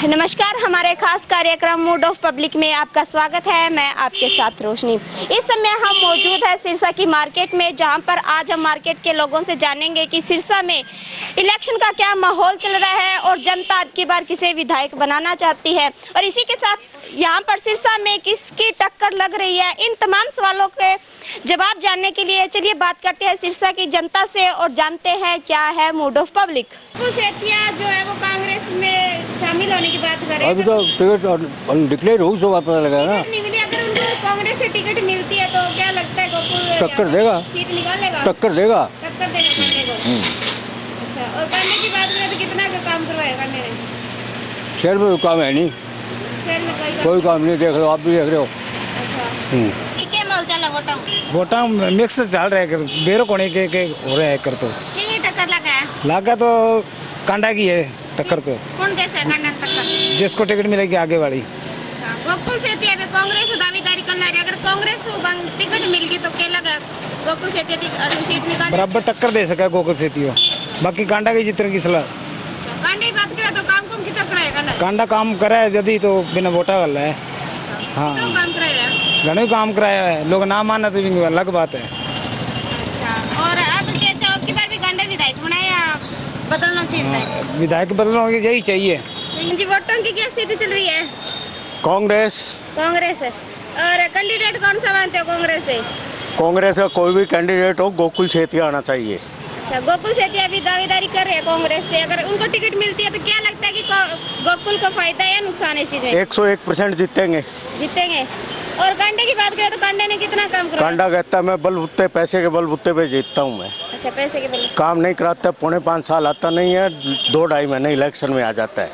नमस्कार, हमारे खास कार्यक्रम मूड ऑफ पब्लिक में आपका स्वागत है। मैं आपके साथ रोशनी। इस समय हम मौजूद है सिरसा की मार्केट में, जहां पर आज हम मार्केट के लोगों से जानेंगे कि सिरसा में इलेक्शन का क्या माहौल चल रहा है और जनता अब की बार किसे विधायक बनाना चाहती है, और इसी के साथ यहाँ पर सिरसा में किसकी टक्कर लग रही है। इन तमाम सवालों के जवाब जानने के लिए चलिए बात करते हैं सिरसा की जनता से और जानते हैं क्या है मूड ऑफ पब्लिक। कुछ सेठिया जो है वो कांग्रेस में शामिल होने की बात कर रहे हैं। अभी तो टिकट डिक्लेयर हो तो पता लगा ना। नहीं मिली, अगर उनको कांग्रेस से टिकट मिलती है तो क्या लगता है गोकुल टक्कर देगा, सीट कांडे टक्कर देगा। कांडे को। अच्छा, और कांडे की बात करें तो कितना का काम करवाया कांडे ने? शहर में काम है नहीं, शहर में कोई काम नहीं। देख लो, आप भी देख रहे हो। अच्छा, क्या माहौल चल रहा है? वोटा मिक्स चल रहा है, बेरो कोने के हो रहे हैं कर तो ये टक्कर लगा है, लागा तो कांडा की है टक्कर। तो कौन कैसे है कांडा टक्कर? जिसको टिकट मिलेगी आगे वाली। गोकुल सेठिया में कांग्रेस दावेदारी कर रही है, अगर कांग्रेस को टिकट मिल गई तो क्या लगा गोकुल सेठिया सीट निकाल बराबर टक्कर दे सका गोकुल सेठिया। बाकी कांडा की जितने की सलाह। कांडे की बात करें तो काम कौन की टक्कर है? कांडा काम करे यदि तो बिना वोटा वाला है। हाँ, काम कराया घणो काम कराया है, लोग ना माना तो भी अलग बात है। अच्छा, और अब क्या चाहो की बार भी कांडे विधायक बनाए या बदलना चाहिए? विधायक बदलना यही चाहिए। जी, वोटों की क्या स्थिति चल रही है? कांग्रेस कांग्रेस है। और कैंडिडेट कौन सा मानते हो कांग्रेस से? कांग्रेस का कोई भी कैंडिडेट हो, गोकुल सेठिया आना चाहिए। अच्छा, गोकुल सेठिया भी दावेदारी कर रहे हैं कांग्रेस से, अगर उनको टिकट मिलती है तो क्या लगता है कि गोकुल का फायदा है या नुकसान है इस चीज में? 101% जीतेंगे। जीतेंगे। और कांडे की बात करें तो कांडे ने कितना काम कराया? कांडा कहता है मैं बलबूते पैसे के बलबूते पे जीतता हूँ। मैं अच्छा, पैसे के बल काम नहीं कराता, 4.5 साल आता नहीं है, 2-2.5 महीने इलेक्शन में आ जाता है।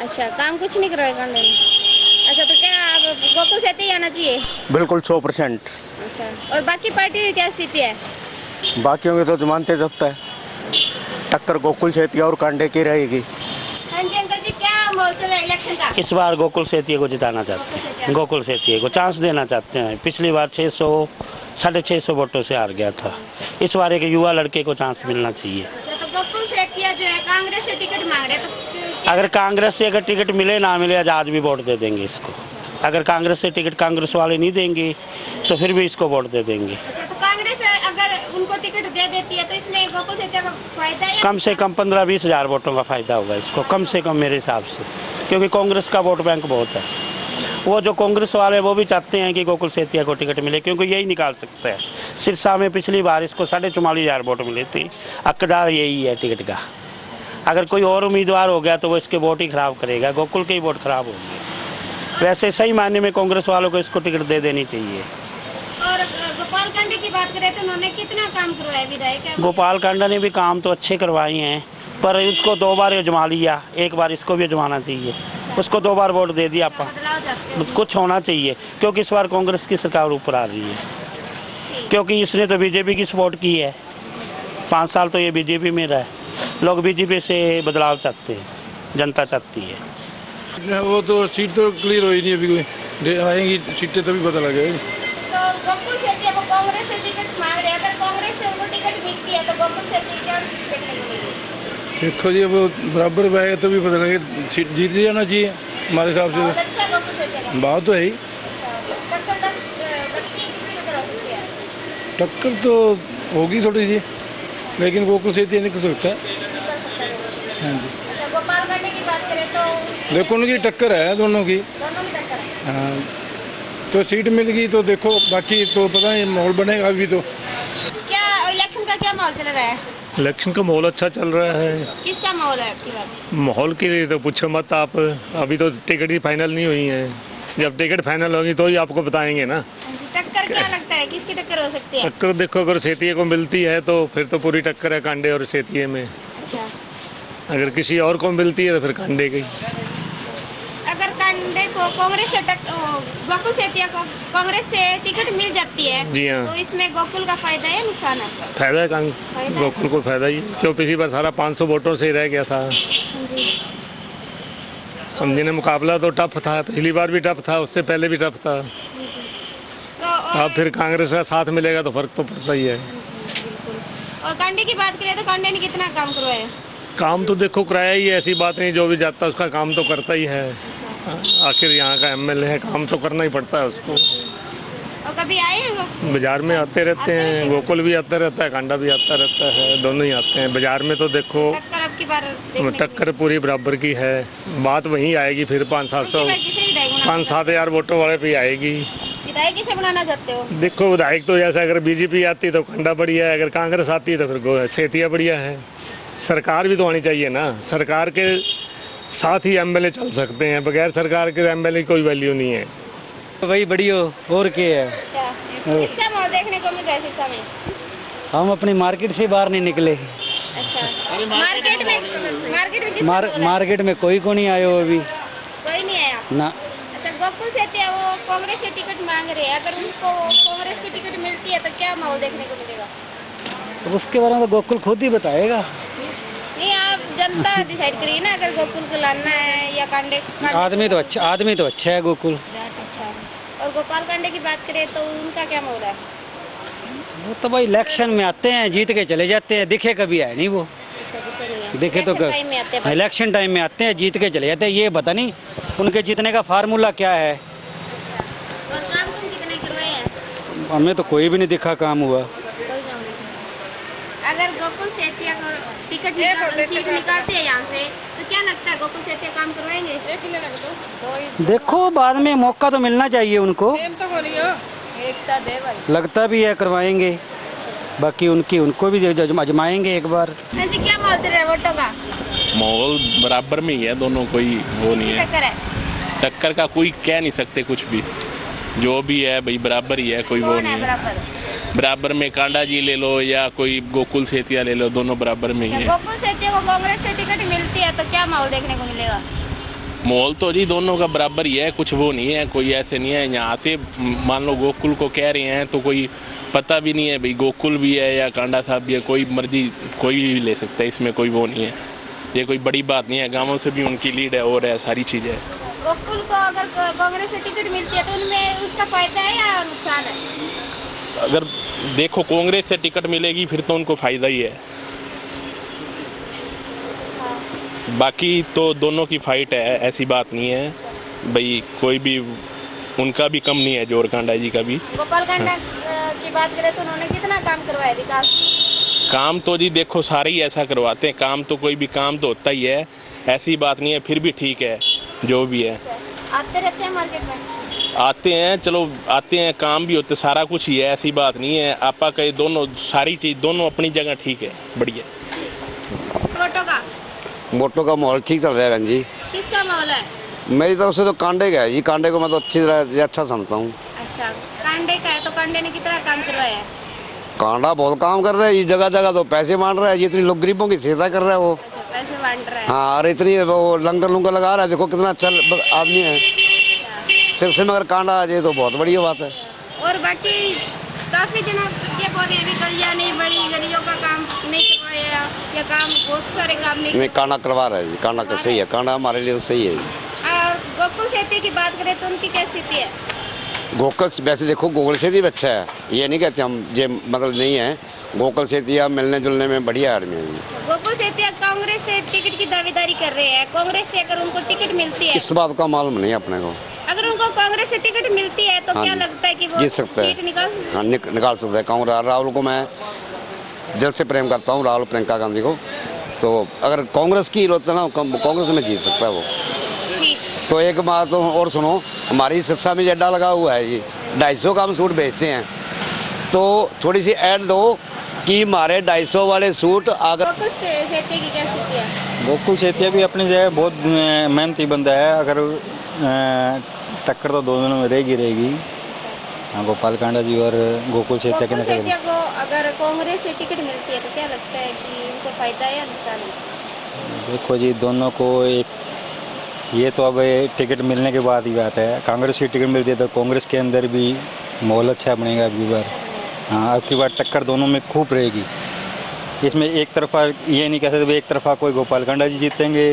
अच्छा, काम कुछ नहीं करवाया कांडे ने। अच्छा, तो क्या अब गोकुल सेठिया आना चाहिए? बिल्कुल 100%। अच्छा, और बाकी पार्टी की क्या स्थिति है? बाकियों के तो जमानते जब्त है, टक्कर गोकुल सेठिया और कांडे की रहेगी। हाँ जी अंकल जी, क्या माहौल चल रहा है इलेक्शन का? इस बार गोकुल सेठिया को जिताना चाहते हैं, गोकुल सेठिया को चांस देना चाहते हैं। पिछली बार 600-650 वोटों से हार गया था, इस बार एक युवा लड़के को चांस मिलना चाहिए। अच्छा, तो गोकुल सेठिया जो है कांग्रेस से टिकट मांग रहे हैं, तो अगर कांग्रेस से अगर टिकट मिले ना मिले आज भी वोट दे देंगे इसको। अगर कांग्रेस से टिकट कांग्रेस वाले नहीं देंगे तो फिर भी इसको वोट दे देंगे। अच्छा, तो कांग्रेस अगर उनको टिकट दे देती है तो इसमें गोकुल सेठिया का फायदा है? कम से कम 15-20 हज़ार वोटों का फायदा होगा इसको, कम से कम मेरे हिसाब से, क्योंकि कांग्रेस का वोट बैंक बहुत है। वो जो कांग्रेस वाले वो भी चाहते हैं कि गोकुल सेठिया को टिकट मिले, क्योंकि यही निकाल सकता है। सिरसा में पिछली बार इसको 44,500 वोट मिले थे, हकदार यही है टिकट का। अगर कोई और उम्मीदवार हो गया तो वो इसके वोट ही खराब करेगा, गोकुल के ही वोट खराब होंगे। वैसे सही मायने में कांग्रेस वालों को इसको टिकट दे देनी चाहिए। और गोपाल कांडे की बात करें तो उन्होंने कितना काम करवाया विधायक? गोपाल कांडा ने भी काम तो अच्छे करवाए हैं, पर उसको 2 बार आजमा लिया, एक बार इसको भी आजमाना चाहिए। उसको 2 बार वोट दे दिया, कुछ होना चाहिए, क्योंकि इस बार कांग्रेस की सरकार ऊपर आ रही है। क्योंकि इसने तो बीजेपी की सपोर्ट की है, 5 साल तो ये बीजेपी में रहा है। लोग बीजेपी से बदलाव चाहते हैं, जनता चाहती है। वो तो सीट तो क्लियर हो ही नहीं, अभी कोई आएंगी सीटें तभी पता लगेगा। तो गोकुल सेठिया को कांग्रेस से टिकट मांग रहे हैं, अगर कांग्रेस से उनको टिकट मिलती है तो गोकुल सेठिया क्या टिकट मिलेगी? देखो जी, वो बराबर में आएगा तभी पता लगेगा, सीट जीत जाना चाहिए हमारे हिसाब से। अच्छा, गोकुल सेठिया का बात तो है ही। टक्कर तो होगी थोड़ी सी, लेकिन गोकुल सेठिया नहीं कर सकता। हाँ जी, गोपाल कांडे की बात करें तो देखो उनकी टक्कर है, दोनों की। हाँ, तो सीट मिल गई तो देखो, बाकी तो पता नहीं माहौल बनेगा अभी तो। क्या इलेक्शन का क्या माहौल चल रहा है? इलेक्शन का माहौल अच्छा चल रहा है। किसका माहौल है आपकी बात? माहौल की तो पूछो मत आप, अभी तो टिकट ही फाइनल नहीं हुई है। जब टिकट फाइनल होगी तो ही आपको बताएंगे ना। टक्कर क्या लगता है, किसकी टक्कर हो सकती है? टक्कर देखो, अगर सेठिया को मिलती है तो फिर तो पूरी टक्कर है कांडे और सेठिया में। अच्छा, अगर किसी और को मिलती है तो फिर कांडे की। अगर कांडे को कांग्रेस से गोकुल सेठिया को कांग्रेस से टिकट मिल जाती है, जी हाँ, तो इसमें गोकुल का फायदा है नुकसान है? फायदा है, गोकुल को फायदा ही, क्यों पिछली बार सारा 500 वोटों से ही रह गया था। समझने मुकाबला तो टफ था, पिछली बार भी टफ था, उससे पहले भी टफ था। तो अब फिर कांग्रेस का साथ मिलेगा तो फर्क तो पड़ता ही है। और कांडे की बात करें तो कांडे ने कितना काम करवाया? काम तो देखो कराया ही है, ऐसी बात नहीं, जो भी जाता है उसका काम तो करता ही है। आखिर यहाँ का एमएलए है, काम तो करना ही पड़ता है उसको। और कभी आए हैं गोकुल? बाजार में आते रहते हैं, गोकुल भी आता रहता है, कांडा भी आता रहता है, दोनों ही आते हैं। बाजार में तो देखो टक्कर अब की बार देखने को टक्कर पूरी बराबर की है। बात वहीं आएगी फिर 500-700 मिली। किसे विधायक बनाना 5-7 हज़ार वोटों वाले पे आएगी। विधायक किसे बनाना चाहते हो? देखो विधायक तो जैसा अगर बीजेपी आती तो कांडा बढ़िया है, अगर कांग्रेस आती तो फिर सेतिया बढ़िया है। सरकार भी तो आनी चाहिए ना, सरकार के साथ ही एमएलए चल सकते हैं, बगैर सरकार के एमएलए की कोई वैल्यू नहीं है। वही बढ़िया और क्या है। अच्छा, किसका माहौल देखने को मिल रहा है सिरसा में? हम अपनी मार्केट से बाहर नहीं निकले। अच्छा, मार्केट में किसका माहौल है? मार्केट में कोई को नहीं आयो अभी कोई नहीं आया। ना। अच्छा, गोकुल सेतिया वो कांग्रेस से टिकट मांग रहे हैं, अगर उनको कांग्रेस की टिकट मिलती है तो क्या माहौल देखने को मिलेगा? तो उसके बारे में तो गोकुल खुद ही बताएगा। नहीं, आप जनता डिसाइड करिए ना, अगर गोकुल को लाना है या कांडे आदमी तो अच्छा है गोकुल। अच्छा, और गोपाल कांडे की बात करें तो उनका क्या माहौल है? वो तो भाई इलेक्शन में आते हैं, जीत के चले जाते हैं, दिखे कभी है नहीं वो। अच्छा, दिखे नहीं है। देखे तो इलेक्शन टाइम में आते हैं बस। इलेक्शन टाइम में आते हैं, जीत के चले जाते हैं। ये पता नहीं उनके जीतने का फार्मूला क्या है। और काम तुम कितने करवाए हैं? हमें तो कोई भी नहीं दिखा काम हुआ। कोई काम नहीं। अगर गोकुल सेतिया को टिकट सीट निकालते हैं यहाँ से तो क्या लगता है गोकुल सेतिया काम करवाएंगे? देखो बाद में मौका तो मिलना चाहिए उनको, एक साथ है भाई। लगता भी है करवाएंगे, बाकी उनको भी आजमाएंगे एक बार। हाँ जी, क्या माहौल चल रहा है वोटों का? माहौल बराबर में ही है, दोनों कोई वो नहीं किसकी है। टक्कर है? टक्कर का कोई कह नहीं सकते कुछ भी, जो भी है भाई बराबर ही है, कोई वो कौन नहीं है है। बराबर? बराबर में कांडा जी ले लो या कोई गोकुल सेतिया ले लो, दोनों बराबर में ही अच्छा, है। गोकुल सेतिया को कांग्रेस से टिकट मिलती है तो क्या माहौल देखने को मिलेगा? माहौल तो जी दोनों का बराबर ही है, कुछ वो नहीं है, कोई ऐसे नहीं है। यहाँ से मान लो गोकुल को कह रहे हैं तो कोई पता भी नहीं है भाई गोकुल भी है या कांडा साहब भी है, कोई मर्जी कोई भी ले सकता है, इसमें कोई वो नहीं है। ये कोई बड़ी बात नहीं है, गाँवों से भी उनकी लीड है और है, सारी चीज़ें है। गोकुल को अगर कांग्रेस से टिकट मिलती है तो उनमें उसका फायदा है या नुकसान है? अगर देखो कांग्रेस से टिकट मिलेगी फिर तो उनको फ़ायदा ही है, बाकी तो दोनों की फाइट है, ऐसी बात नहीं है भाई। कोई भी उनका भी कम नहीं है, जोर कांडा जी का भी। गोपाल कांडा की बात करें तो उन्होंने कितना काम करवाया विकास? काम तो जी देखो सारे ही ऐसा करवाते हैं, काम तो कोई भी काम तो होता ही है, ऐसी बात नहीं है। फिर भी ठीक है जो भी है। आते रहते हैं मार्केट में? आते हैं, चलो आते हैं, काम भी होते, सारा कुछ ही है, ऐसी बात नहीं है। आपा कहे दोनों सारी चीज़ दोनों अपनी जगह ठीक है, बढ़िया। वोटों का माहौल ठीक चल रहा है बहन जी। किसका माहौल है? मेरी तरफ से तो कांडे का है जी, कांडे को मैं तो अच्छी तरह अच्छा समझता हूँ। अच्छा, कांडे का है तो कांडे ने कितना काम करवाया है? कांडा बहुत काम कर रहा है, ये जगह जगह तो पैसे बांट रहा है, जितनी लोग गरीबों की सहायता कर रहा है वो। अच्छा, पैसे बांट रहा है। हाँ, और इतनी वो लंगर लुंगर लगा रहा है, देखो कितना अच्छा आदमी है। सिरसे में अगर कांडा आ जाए तो बहुत बढ़िया बात है। और बाकी काफी दिनों के पौधे अभी गलियां नहीं बड़ी, गलियों का काम नहीं करवाया या काम बहुत सारे काम नहीं कांडा करवा रहा है जी, कांडा का सही है, कांडा हमारे लिए तो सही है जी। और गोकुल सेतिया की बात करें तो उनकी क्या स्थिति है? गोकुल वैसे देखो गोकुल सेतिया भी अच्छा है, ये नहीं कहते हम ये मतलब नहीं है। गोकुल सेतिया मिलने जुलने में बढ़िया आदमी है जी। गोकुल सेतिया कांग्रेस से टिकट की दावेदारी कर रहे हैं, कांग्रेस से अगर उनको टिकट मिलती है, इस बात का मालूम नहीं अपने को। अगर उनको कांग्रेस से टिकट मिलती है तो हाँ क्या जी, लगता है कि वो जीत सकता है। सीट निकाल? हाँ, निकाल सकता है। कांग्रेस राहुल को मैं दिल से प्रेम करता हूँ, राहुल प्रियंका गांधी को। तो अगर कांग्रेस की होता ना, कांग्रेस में जीत सकता है वो। ठीक। तो एक बात और सुनो, हमारी सिरसा में अड्डा लगा हुआ है जी, 250 का हम सूट बेचते हैं, तो थोड़ी सी ऐड दो कि हमारे 250 वाले सूट अगर। गोकुल सेतिया की क्या स्थिति है? गोकुल सेतिया भी अपनी जगह बहुत मेहनती बंदा है, अगर टक्कर तो दोनों में रहेगी। हाँ, गोपाल कांडा जी और गोकुल सेतिया गोकुल सेतिया को अगर कांग्रेस से टिकट मिलती है तो क्या लगता है कि उनको फायदा है या नुकसान है? देखो जी, दोनों को एक ये तो अब टिकट मिलने के बाद ही बात है। कांग्रेस की टिकट मिलती है तो कांग्रेस के अंदर भी माहौल अच्छा बनेगा अब की बार। हाँ, अब की बार टक्कर दोनों में खूब रहेगी। इसमें एक तरफा ये नहीं कह सकते एक तरफा कोई गोपाल कांडा जी जीतेंगे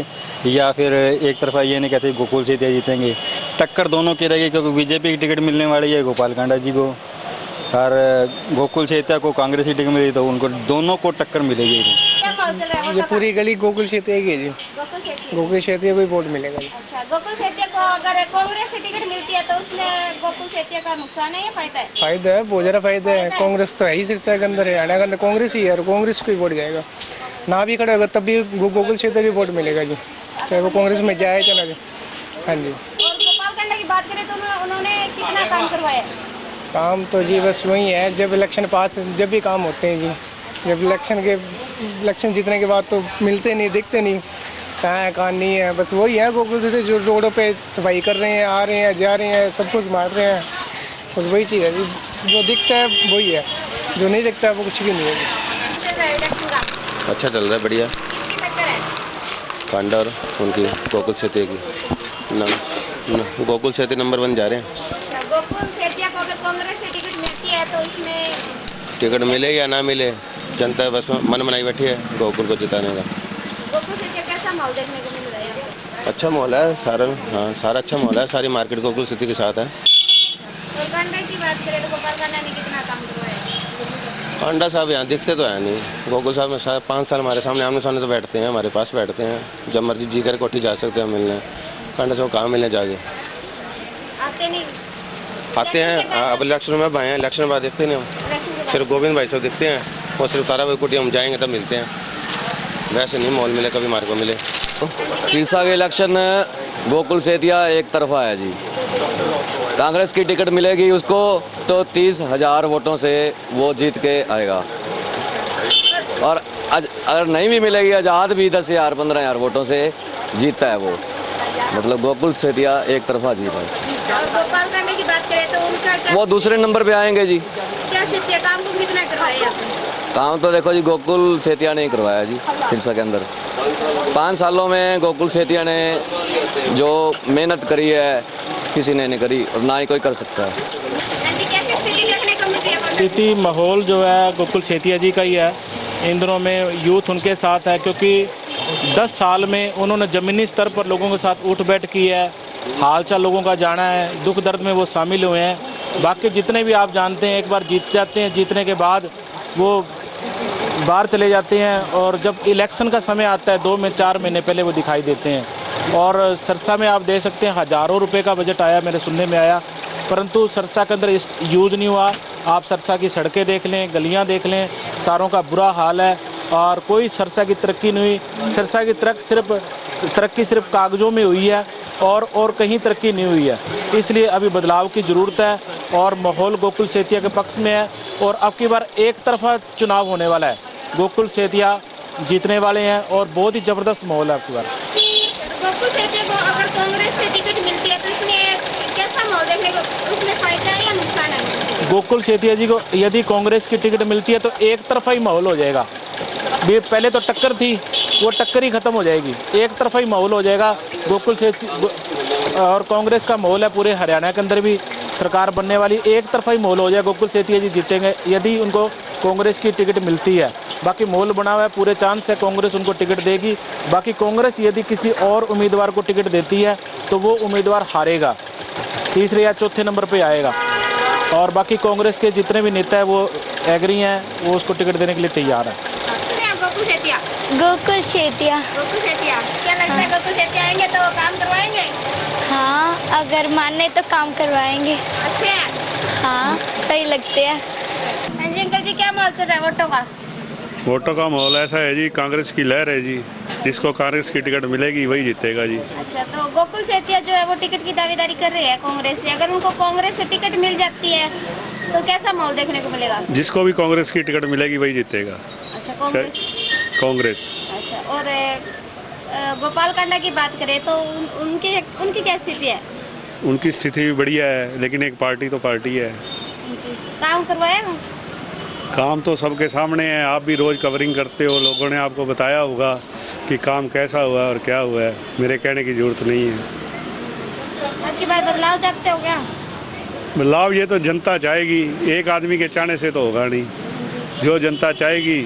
या फिर एक तरफा ये नहीं कहते गोकुल सेतिया जीतेंगे। टक्कर दोनों की रहेगी, क्योंकि बीजेपी की टिकट मिलने वाली है गोपाल कांडा जी को, और गोकुल सेतिया को कांग्रेस की टिकट मिली तो उनको दोनों को टक्कर मिलेगी। क्या माहौल चल रहा है ये वोटों का? पूरी गली गोकुल सेतिया की है जी। गोकुल सेतिया। गोकुल सेतिया को ही वोट मिलेगा जी। अच्छा, गोकुल सेतिया को अगर कांग्रेस से टिकट मिलती है तो उसमें गोकुल सेतिया का नुकसान है या फायदा है? फायदा है, बहुत ज़्यादा फायदा है। कांग्रेस तो है ही सिरसा के अंदर, हरियाणा के अंदर कांग्रेस ही है और कांग्रेस को ही वोट जाएगा। ना भी खड़ा होगा तब भी गोकुल सेतिया की वोट मिलेगा जी, चाहे वो कांग्रेस में जाए चाहे ना जाए। हाँ जी। और गोपाल कांडा की बात करें तो उन्होंने कितना काम करवाया? काम तो जी बस वही है, जब इलेक्शन पास जब भी काम होते हैं जी, जब इलेक्शन जीतने के बाद तो मिलते नहीं, दिखते नहीं, कहाँ है कहाँ नहीं है। बस वही है गोकुल से जो रोडों पे सफाई कर रहे हैं, आ रहे हैं, जा रहे हैं, सब कुछ बांट रहे हैं। बस वही चीज़ है जी, जो दिखता है वही है, जो नहीं दिखता है वो कुछ भी नहीं है जी। चल रहा है इलेक्शन का? अच्छा चल रहा है, बढ़िया। किसकी टक्कर है? कांडा और उनकी गोकुल सेतिया की गोकुल सेतिया नंबर 1 जा रहे हैं। अच्छा, गोकुल सेतिया को अगर कांग्रेस से टिकट मिलती है तो इसमें टिकट मिले या ना मिले, जनता बस मन बनाई बैठी है गोकुल को जिताने का। गोकुल सेतिया कैसा माहौल देखने को मिल रहा है यहाँ पे? अच्छा माहौल है सारा, हाँ सारा अच्छा माहौल है, सारी मार्केट गोकुल सिटी के साथ है। और कांडा की बात करें तो गोपाल कांडा ने कितना काम करवाया? कांडा साहब यहाँ दिखते तो है नहीं, गोकुल साहब में 5 साल हमारे सामने आमने सामने तो बैठते हैं, हमारे पास बैठते हैं, जब मर्जी जी कर कोठी जा सकते हैं मिलने। कांडा साहब कहाँ मिलने जाके आते नहीं? आते हैं, अब इलेक्शन में अब आए हैं, इलेक्शन के बाद देखते नहीं हम, इलेक्शन के बाद? सिर्फ गोविंद भाई साहब दिखते हैं और सिर्फ तारा भाई कोठी हम जाएंगे तब मिलते हैं, वैसे नहीं माहौल मिले कभी हमारे को मिले। सिरसा के इलेक्शन गोकुल सेतिया एक तरफा है जी। कांग्रेस की टिकट मिलेगी उसको तो 30,000 वोटों से वो जीत के आएगा, और अगर नहीं भी मिलेगी आज़ाद भी 10,000 15,000 वोटों से जीतता है वो। मतलब गोकुल सेतिया एक तरफा जीता है। और गोपाल कांडा की बात करें तो उनका क्या, वो दूसरे नंबर पे आएंगे जी। क्या सेतिया काम को कितना करवाया आपने? काम तो देखो जी गोकुल सेतिया ने करवाया जी सिरसा के अंदर। 5 सालों में गोकुल सेतिया ने जो मेहनत करी है किसी ने नहीं करी और ना ही कोई कर सकता है। कैसी स्थिति देखने को मिल रही है? स्थिति माहौल जो है गोकुल सेतिया जी का ही है। इन दिनों में यूथ उनके साथ है, क्योंकि 10 साल में उन्होंने ज़मीनी स्तर पर लोगों के साथ उठ बैठ की है, हालचाल लोगों का जाना है, दुख दर्द में वो शामिल हुए हैं। बाकी जितने भी आप जानते हैं एक बार जीत जाते हैं, जीतने के बाद वो बाहर चले जाते हैं और जब इलेक्शन का समय आता है 2 में 4 महीने पहले वो दिखाई देते हैं। और सरसा में आप देख सकते हैं हज़ारों रुपए का बजट आया, मेरे सुनने में आया, परंतु सरसा के अंदर इस यूज़ नहीं हुआ। आप सरसा की सड़कें देख लें, गलियां देख लें, सारों का बुरा हाल है और कोई सरसा की तरक्की नहीं हुई। सरसा की तरक्की सिर्फ कागज़ों में हुई है और कहीं तरक्की नहीं हुई है। इसलिए अभी बदलाव की ज़रूरत है और माहौल गोकुल सेतिया के पक्ष में है और अब की बार एक तरफा चुनाव होने वाला है। गोकुल सेतिया जीतने वाले हैं और बहुत ही ज़बरदस्त माहौल है अब की बार। गोकुल सेतिया को अगर कांग्रेस से टिकट मिलती है तो इसमें कैसा माहौल देखने को, उसमें फायदा है या नुकसान है? गोकुल सेतिया जी को यदि कांग्रेस की टिकट मिलती है तो एक तरफा ही माहौल हो जाएगा। पहले तो टक्कर थी, वो टक्कर ही खत्म हो जाएगी, एक तरफा ही माहौल हो जाएगा। गोकुल सेतिया और कांग्रेस का माहौल है, पूरे हरियाणा के अंदर भी सरकार बनने वाली, एक तरफा ही माहौल हो जाएगा। गोकुल सेतिया जी जीतेंगे यदि उनको कांग्रेस की टिकट मिलती है। बाकी माहौल बना हुआ है, पूरे चांस है कांग्रेस उनको टिकट देगी। बाकी कांग्रेस यदि किसी और उम्मीदवार को टिकट देती है तो वो उम्मीदवार हारेगा, 3 या 4 नंबर पे आएगा। और बाकी कांग्रेस के जितने भी नेता हैं वो एग्री हैं, वो उसको टिकट देने के लिए तैयार है। गोकुल सेतिया? गोकुल सेतिया। गोकुल सेतिया क्या लगता है, गोकुल सेतिया आएंगे तो काम करवाएंगे? हाँ, अगर माने तो काम करवाएंगे। अच्छे हैं? हाँ, सही लगते हैं। हाँ जी अंकल जी, क्या माहौल चल रहा है वोटों का? वोटों का माहौल ऐसा है जी, कांग्रेस की लहर है जी, जिसको कांग्रेस की टिकट मिलेगी वही जीतेगा जी। अच्छा, तो गोकुल सेतिया जो है वो टिकट की दावेदारी कर रही है कांग्रेस से, अगर उनको कांग्रेस से टिकट मिल जाती है तो कैसा माहौल देखने को मिलेगा? जिसको भी कांग्रेस की टिकट मिलेगी वही जीतेगा। अच्छा, कांग्रेस। अच्छा, और गोपाल कांडा की बात करें तो उनकी क्या स्थिति है? उनकी स्थिति भी बढ़िया है, लेकिन एक पार्टी तो पार्टी है जी। काम करवाया? काम तो सबके सामने है, आप भी रोज़ कवरिंग करते हो, लोगों ने आपको बताया होगा कि काम कैसा हुआ और क्या हुआ है, मेरे कहने की ज़रूरत नहीं है। अब की बार बदलाव चाहते हो क्या? बदलाव ये तो जनता चाहेगी, एक आदमी के चाहने से तो होगा नहीं, जो जनता चाहेगी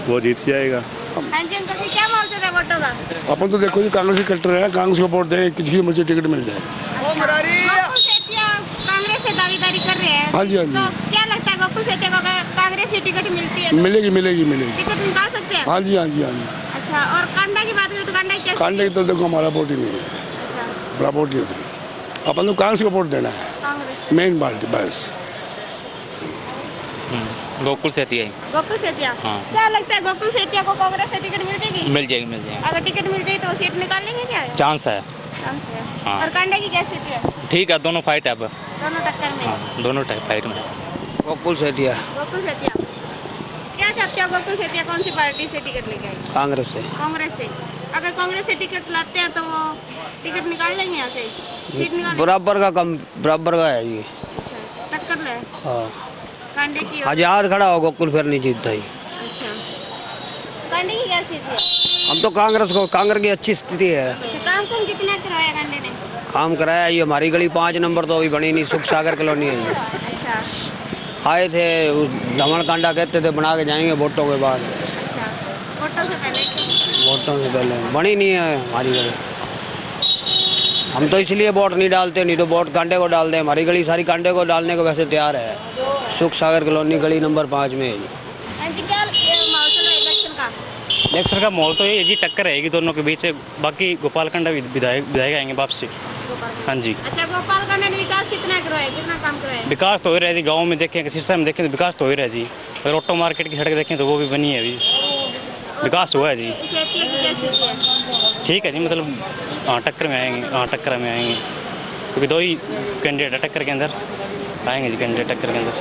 वो जीत जाएगा। हाँ जी अंकल जी, क्या माहौल चल रहा है वोटों का? अपन तो देखो जी कांग्रेस के कट्टर है, कांग्रेस को वोट दें, किसी की मुझे टिकट मिल जाए। अच्छा, गोकुल सेतिया कांग्रेस से दावेदारी कर रहे हैं। हाँ जी, हाँ जी। तो क्या लगता है गोकुल सेतिया को अगर कांग्रेस की टिकट मिलती है तो मिलेगी मिलेगी मिलेगी। टिकट निकाल सकते हैं? हाँ जी हाँ जी हाँ जी। अच्छा, और कांडा की बात करें तो कांडा कैसे? कांडे की तो देखो हमारा वोट ही नहीं है, अच्छा, बड़ा वोट नहीं होता। अपन तो कांग्रेस को वोट देना है, कांग्रेस मेन पार्टी बस। गोकुल सेतिया ही। गोकुल सेतिया। हाँ। क्या लगता है गोकुल सेतिया को कांग्रेस से टिकट मिल जाएगी? मिल जाएगी मिल जाएगी। अगर टिकट मिल जाए तो सीट निकाल लेंगे क्या? चांस है। चांस है। हाँ। और कांडा की क्या स्थिति है? ठीक है, दोनों फाइट है अब। दोनों टक्कर में। हाँ, दोनों फाइट में। गोकुल सेतिया। गोकुल सेतिया। क्या चाहते हो गोकुल सेतिया कौन सी पार्टी से टिकट लेके आएगी? कांग्रेस से। कांग्रेस से। अगर कांग्रेस से टिकट लाते हैं तो वो टिकट निकाल लेंगे यहाँ से? सीट निकाल लेंगे? बराबर का है ये। अच्छा, टक्कर ले। हाँ। कांडे की। आजाद खड़ा हो गोकुल फिर नहीं जीतता ही। अच्छा, कांडे की क्या स्थिति है? हम तो कांग्रेस की अच्छी स्थिति है। अच्छा, काम कितना करवाया कांडे ने? काम कराया ये हमारी गली 5 नंबर तो अभी बनी नहीं, सुख सागर कॉलोनी है ये। अच्छा, आए थे धमन कांडा कहते थे बना के जाएंगे वोटों के बाद। अच्छा, वोटों से पहले? वोटों से पहले बनी नहीं है हमारी गली। हम तो इसलिए वोट नहीं डालते, नहीं तो वोट कांडे को डाल दें। हमारी गली सारी कांडे को डालने को वैसे तैयार है। सुख सागर कॉलोनी गली नंबर 5 में है जी। हाँ जी, क्या माहौल चल रहा है इलेक्शन का? इलेक्शन का माहौल तो ये जी, टक्कर रहेगी दोनों के बीच। बाकी गोपालकांडा विधायक आएंगे वापसी। हाँ जी। अच्छा, गोपालकांडा ने विकास कितना करवाया, कितना काम करवाया? विकास तो हो रहा है जी, गाँव में देखें, सिरसा में देखें तो विकास तो हो रहा है जी। अगर ऑटो मार्केट की सड़क देखें तो वो भी बनी है अभी, विकास हुआ है जी। सेतिया की क्या स्थिति है? ठीक है जी, मतलब हाँ टक्कर में आएंगे, हाँ टक्कर में आएंगे, क्योंकि 2 ही कैंडिडेट है टक्कर के अंदर, आएंगे जी कैंडिडेट टक्कर के अंदर।